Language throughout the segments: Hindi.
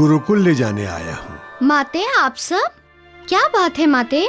गुरुकुल ले जाने आया हूँ। माते, आप सब क्या बात है माते?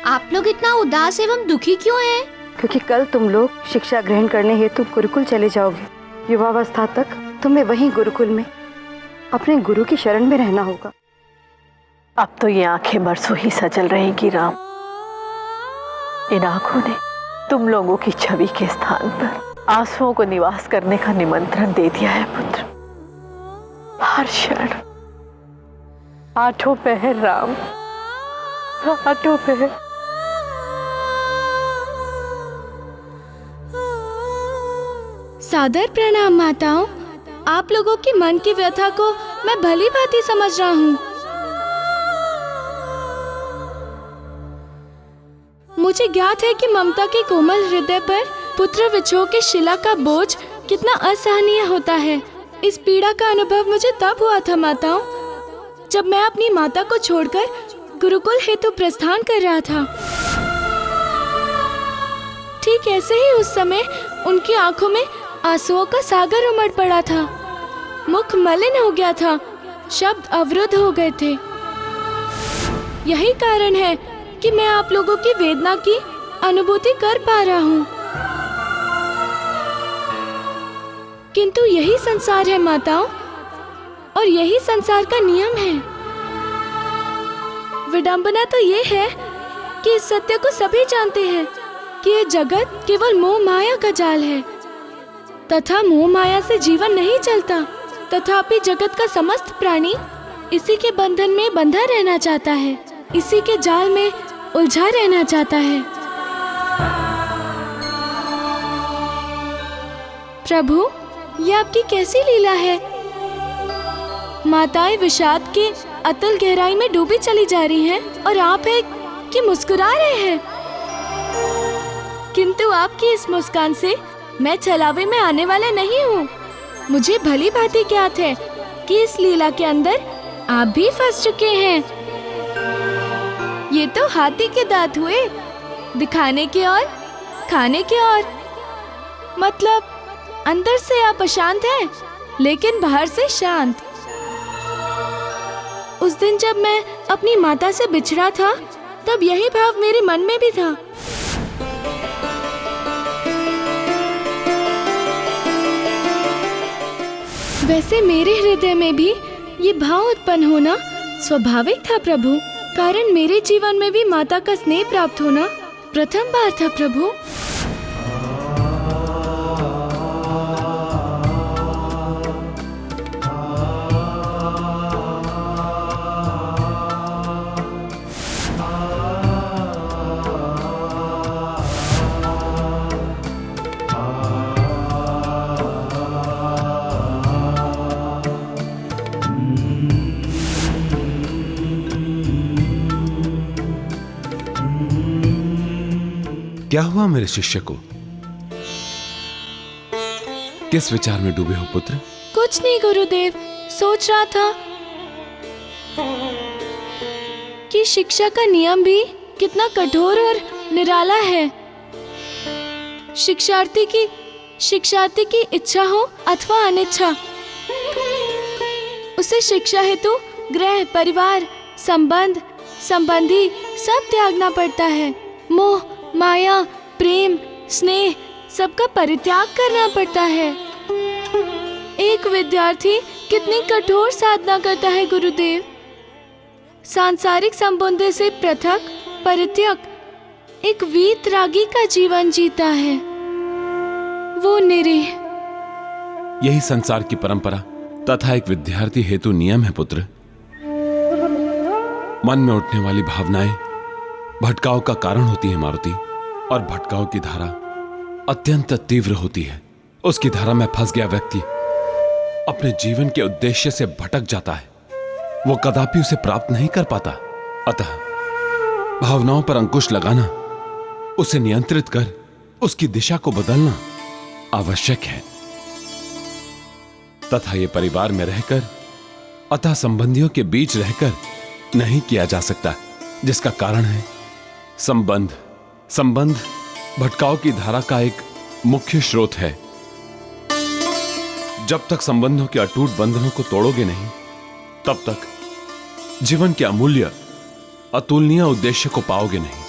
आप लोग इतना उदास एवं दुखी क्यों हैं? क्योंकि कल तुम लोग शिक्षा ग्रहण करने हेतु गुरुकुल चले जाओगे। युवावस्था तक तुम्हें वहीं गुरुकुल में अपने गुरु की शरण में रहना होगा। अब तो ये आंखें बरसों ही सजल रहेंगी राम। इन आंखों ने तुम लोगों की छवि के स्थान पर आंसुओं को निवास करने का निमंत्रण दे दिया है पुत्र। हर क्षण आठों पहर राम, आठों पहर। सादर प्रणाम माताओं। आप लोगों की मन की व्यथा को मैं भली भांति समझ रहा हूँ। मुझे ज्ञात है कि ममता के कोमल हृदय पर पुत्र विछोह के शिला का बोझ कितना असहनीय होता है। इस पीड़ा का अनुभव मुझे तब हुआ था माताओं, जब मैं अपनी माता को छोड़कर गुरुकुल हेतु प्रस्थान कर रहा था। ठीक ऐसे ही उस समय उनकी आंखों में आंसुओं का सागर उमड़ पड़ा था। मुख मलिन हो गया था, शब्द अवरुद्ध हो गए थे। यही कारण है कि मैं आप लोगों की वेदना की अनुभूति कर पा रहा हूँ। किंतु यही संसार है माताओं, और यही संसार का नियम है। विडंबना तो ये है कि इस सत्य को सभी जानते हैं कि ये जगत केवल मोह माया का जाल है, तथा मोह माया से जीवन नहीं चलता। तथापि जगत का समस्त प्राणी इसी के बंधन में बंधा रहना चाहता है, इसी के जाल में उलझा रहना चाहता है। प्रभु, ये आपकी कैसी लीला है? माताएं विषाद के अतल गहराई में डूबी चली जा रही हैं और आप है कि मुस्कुरा रहे हैं। किंतु आपकी इस मुस्कान से मैं छलावे में आने वाला नहीं हूँ। मुझे भली भांति ज्ञात है कि इस लीला के अंदर आप भी फंस चुके हैं। ये तो हाथी के दांत हुए, दिखाने के और खाने के और। मतलब अंदर से आप अशांत हैं, लेकिन बाहर से शांत। उस दिन जब मैं अपनी माता से बिछड़ा था, तब यही भाव मेरे मन में भी था। वैसे मेरे हृदय में भी ये भाव उत्पन्न होना स्वाभाविक था प्रभु, कारण मेरे जीवन में भी माता का स्नेह प्राप्त होना प्रथम बार था प्रभु। क्या हुआ मेरे शिष्य को? किस विचार में डूबे हो पुत्र? कुछ नहीं गुरुदेव, सोच रहा था कि शिक्षा का नियम भी कितना कठोर और निराला है। शिक्षार्थी की इच्छा हो अथवा अनिच्छा, उसे शिक्षा हेतु गृह, परिवार, संबंध, संबंधी सब त्यागना पड़ता है। मोह, माया, प्रेम, स्नेह सबका परित्याग करना पड़ता है। एक विद्यार्थी कितनी कठोर साधना करता है गुरुदेव। सांसारिक संबंधों से पृथक, परित्यक्त, एक वीतरागी का जीवन जीता है। वो निरीह। यही संसार की परंपरा तथा एक विद्यार्थी हेतु नियम है पुत्र। मन में उठने वाली भावनाएं भटकाव का कारण होती है मारुति, और भटकाव की धारा अत्यंत तीव्र होती है। उसकी धारा में फंस गया व्यक्ति अपने जीवन के उद्देश्य से भटक जाता है, वो कदापि उसे प्राप्त नहीं कर पाता। अतः भावनाओं पर अंकुश लगाना, उसे नियंत्रित कर उसकी दिशा को बदलना आवश्यक है। तथा ये परिवार में रहकर अतः संबंधियों के बीच रहकर नहीं किया जा सकता, जिसका कारण है संबंध भटकाव की धारा का एक मुख्य स्रोत है। जब तक संबंधों के अटूट बंधनों को तोड़ोगे नहीं, तब तक जीवन के अमूल्य अतुलनीय उद्देश्य को पाओगे नहीं।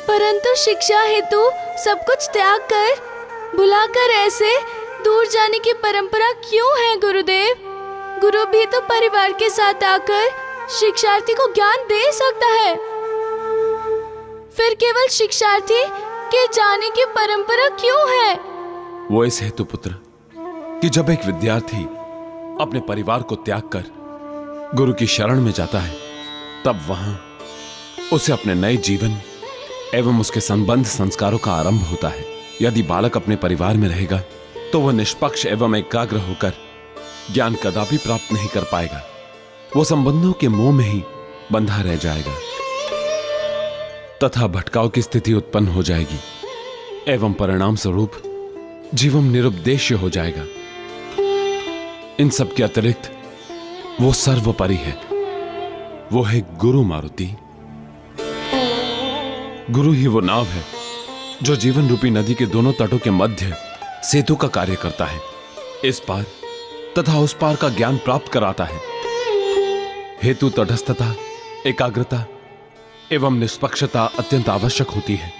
परंतु शिक्षा हेतु सब कुछ त्याग कर बुलाकर ऐसे दूर जाने की परंपरा क्यों है गुरुदेव? गुरु भी तो परिवार के साथ आकर शिक्षार्थी को ज्ञान दे सकता है। फिर केवल शिक्षार्थी के जाने की परंपरा क्यों है? वो इस हेतु पुत्र कि जब एक विद्यार्थी अपने परिवार को त्याग कर गुरु की शरण में जाता है, तब वहां उसे अपने नए जीवन एवं उसके संबंध संस्कारों का आरंभ होता है। यदि बालक अपने परिवार में रहेगा तो वह निष्पक्ष एवं एकाग्र होकर ज्ञान कदापि प्राप्त नहीं कर पाएगा। वो संबंधों के मोह में ही बंधा रह जाएगा तथा भटकाव की स्थिति उत्पन्न हो जाएगी एवं परिणाम स्वरूप जीवन निरुद्देश्य हो जाएगा। इन सब के अतिरिक्त वो सर्वोपरि है, वो है गुरु मारुति। गुरु ही वो नाव है जो जीवन रूपी नदी के दोनों तटों के मध्य सेतु का कार्य करता है। इस पार तथा उस पार का ज्ञान प्राप्त कराता है। हेतु तटस्थता, एकाग्रता एवं निष्पक्षता अत्यंत आवश्यक होती है।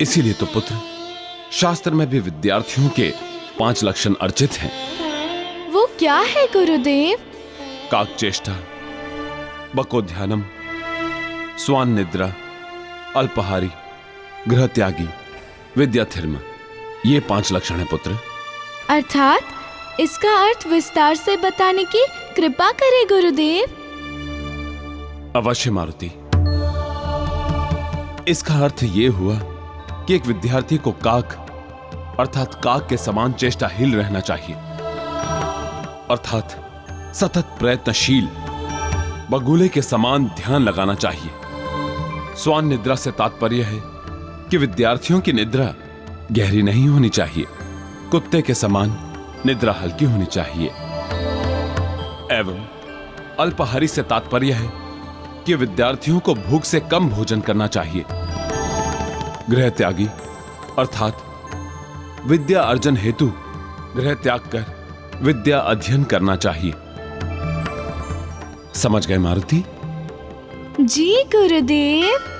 इसीलिए तो पुत्र शास्त्र में भी विद्यार्थियों के 5 लक्षण अर्चित हैं। वो क्या है गुरुदेव? काकचेष्टा, बकोध्यानम, स्वान निद्रा, अल्पहारी, गृह त्यागी, विद्याथिर्म, ये 5 लक्षण है पुत्र। अर्थात इसका अर्थ विस्तार से बताने की कृपा करे गुरुदेव। अवश्य मारुति। इसका अर्थ ये हुआ कि एक विद्यार्थी को काक अर्थात काक के समान चेष्टाहील रहना चाहिए, अर्थात सतत प्रयत्नशील, बगुले के समान ध्यान लगाना चाहिए। स्वान निद्रा से तात्पर्य है कि विद्यार्थियों की निद्रा गहरी नहीं होनी चाहिए, कुत्ते के समान निद्रा हल्की होनी चाहिए। एवं अल्पाहारी से तात्पर्य है कि विद्यार्थियों को भूख से कम भोजन करना चाहिए। गृह त्यागी अर्थात विद्या अर्जन हेतु गृह त्याग कर विद्या अध्ययन करना चाहिए। समझ गए मारुति? जी गुरुदेव।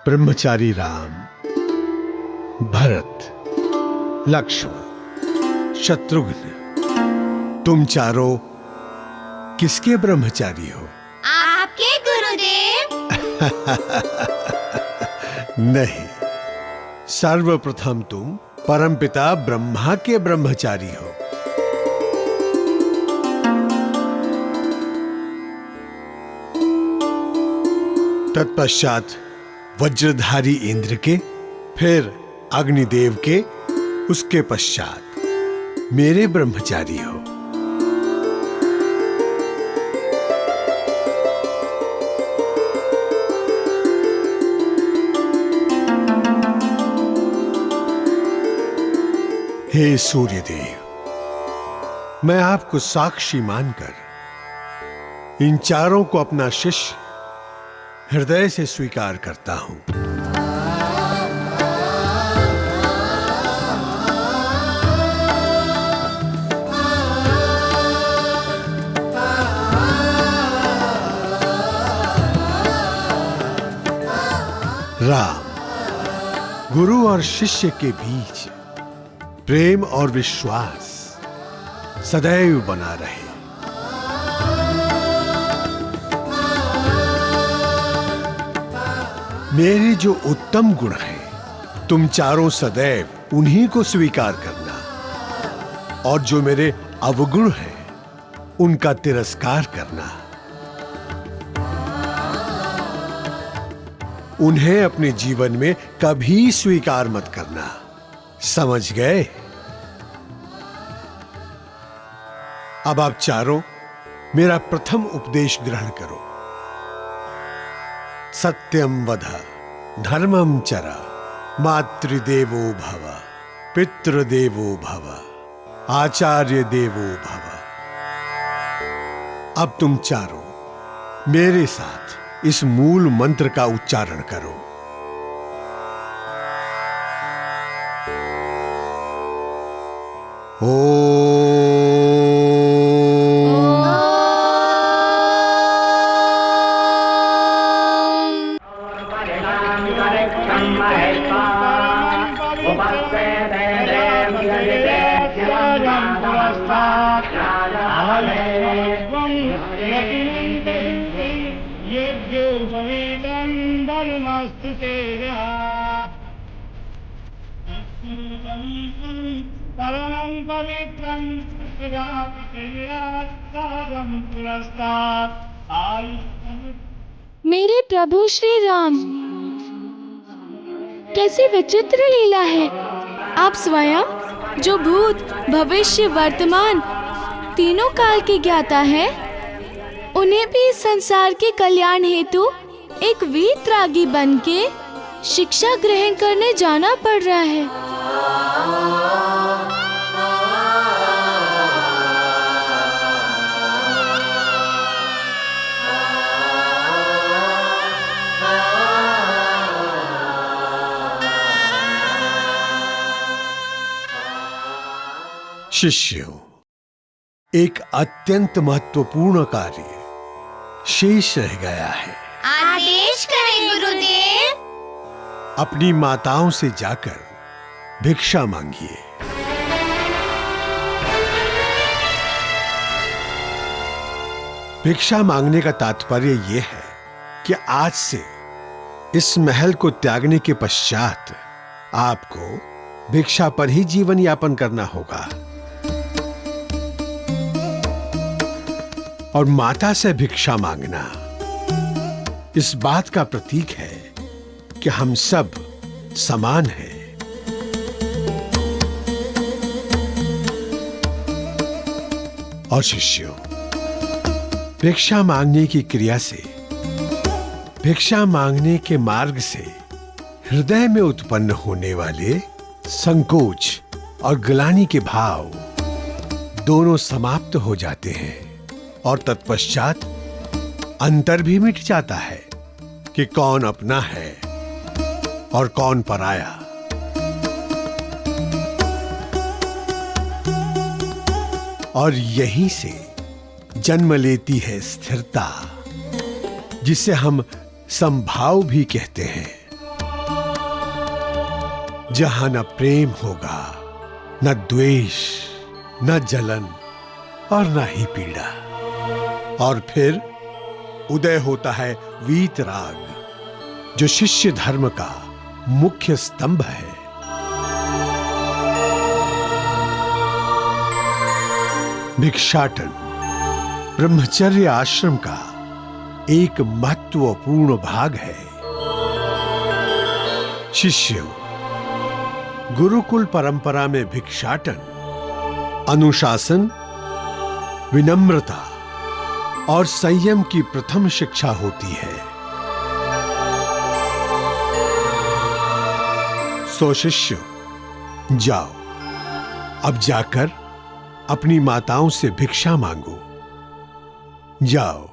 ब्रह्मचारी राम, भरत, लक्ष्मण, शत्रुघ्न, तुम चारों किसके ब्रह्मचारी हो? आपके गुरुदेव। नहीं, सर्वप्रथम तुम परमपिता ब्रह्मा के ब्रह्मचारी हो। तत्पश्चात वज्रधारी इंद्र के, फिर अग्निदेव के, उसके पश्चात मेरे ब्रह्मचारी हो। हे सूर्यदेव, मैं आपको साक्षी मानकर इन चारों को अपना शिष्य हृदय से स्वीकार करता हूं। राम, गुरु और शिष्य के बीच प्रेम और विश्वास सदैव बना रहे। मेरे जो उत्तम गुण हैं, तुम चारों सदैव उन्हीं को स्वीकार करना, और जो मेरे अवगुण हैं, उनका तिरस्कार करना। उन्हें अपने जीवन में कभी स्वीकार मत करना, समझ गए? अब आप चारों मेरा प्रथम उपदेश ग्रहण करो। सत्यम वद, धर्मम चर, मातृदेवो भव, पितृदेवो भव, आचार्य देवो भव। अब तुम चारों मेरे साथ इस मूल मंत्र का उच्चारण करो। मेरे प्रभु श्री राम, कैसी विचित्र लीला है। आप स्वयं जो भूत, भविष्य, वर्तमान तीनों काल के ज्ञाता है, उन्हें भी इस संसार के कल्याण हेतु एक वीतरागी बन के शिक्षा ग्रहण करने जाना पड़ रहा है। शिष्यों, एक अत्यंत महत्वपूर्ण कार्य शेष रह गया है। आदेश करें गुरुदेव। अपनी माताओं से जाकर भिक्षा मांगिए। भिक्षा मांगने का तात्पर्य यह है कि आज से इस महल को त्यागने के पश्चात आपको भिक्षा पर ही जीवन यापन करना होगा। और माता से भिक्षा मांगना इस बात का प्रतीक है कि हम सब समान हैं। और शिष्यों, भिक्षा मांगने की क्रिया से, भिक्षा मांगने के मार्ग से हृदय में उत्पन्न होने वाले संकोच और ग्लानि के भाव दोनों समाप्त हो जाते हैं, और तत्पश्चात अंतर भी मिट जाता है कि कौन अपना है और कौन पराया। और यहीं से जन्म लेती है स्थिरता, जिसे हम समभाव भी कहते हैं, जहां न प्रेम होगा, न द्वेष, न जलन और न ही पीड़ा। और फिर उदय होता है वीतराग, जो शिष्य धर्म का मुख्य स्तंभ है। भिक्षाटन ब्रह्मचर्य आश्रम का एक महत्वपूर्ण भाग है। शिष्यों, गुरुकुल परंपरा में भिक्षाटन अनुशासन, विनम्रता और संयम की प्रथम शिक्षा होती है। सो शिष्यों, जाओ अब जाकर अपनी माताओं से भिक्षा मांगो। जाओ।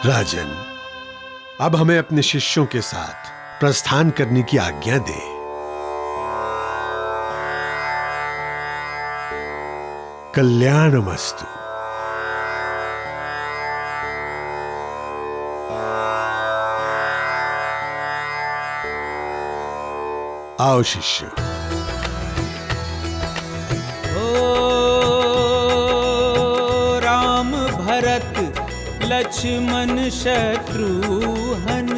राजन, अब हमें अपने शिष्यों के साथ प्रस्थान करने की आज्ञा दे। कल्याणमस्तु। आओ शिष्य। राम भरत लक्ष्मण शत्रुघ्न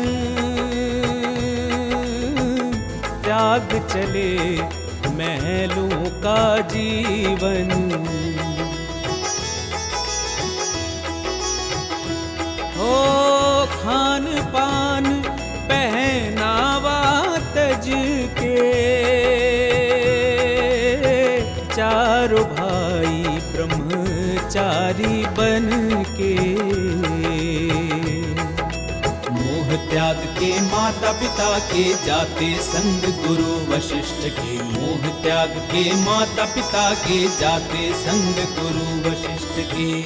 त्याग चले महलों का जीवन। हो खान पान पहनावा तज के चारों भाई ब्रह्मचारी बन के। मोह त्याग के माता पिता के जाते संग गुरु वशिष्ठ के। मोह त्याग के माता पिता के जाते संग गुरु वशिष्ठ के।